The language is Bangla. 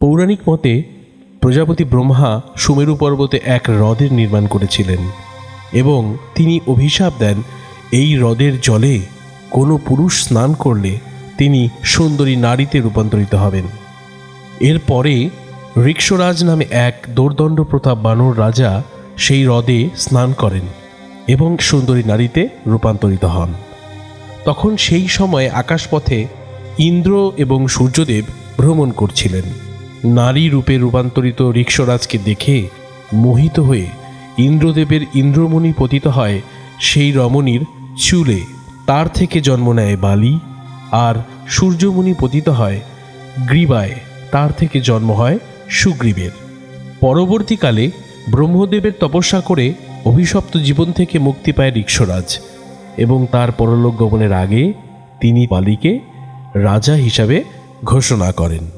পৌরাণিক মতে প্রজাপতি ব্রহ্মা সুমেরু পর্বতে এক হ্রদের নির্মাণ করেছিলেন এবং তিনি অভিশাপ দেন এই হ্রদের জলে কোনো পুরুষ স্নান করলে তিনি সুন্দরী নারীতে রূপান্তরিত হবেন। এরপরে ঋক্ষরাজ নামে এক দোর্দণ্ড প্রতাপ বানর রাজা সেই হ্রদে স্নান করেন এবং সুন্দরী নারীতে রূপান্তরিত হন। তখন সেই সময়ে আকাশপথে ইন্দ্র এবং সূর্যদেব ভ্রমণ করছিলেন। নারী রূপে রূপান্তরিত ঋক্ষরাজকে দেখে মোহিত হয়ে ইন্দ্রদেবের ইন্দ্রমণি পতিত হয় সেই রমণীর চুলে, তার থেকে জন্ম নেয় বালি। আর সূর্যমণি পতিত হয় গ্রীবায়, তার থেকে জন্ম হয় সুগ্রীবের। পরবর্তীকালে ব্রহ্মদেবের তপস্যা করে অভিশপ্ত জীবন থেকে মুক্তি পায় ঋক্ষরাজ এবং তার পরলোক গমনের আগে তিনি বালিকে রাজা হিসাবে ঘোষণা করেন।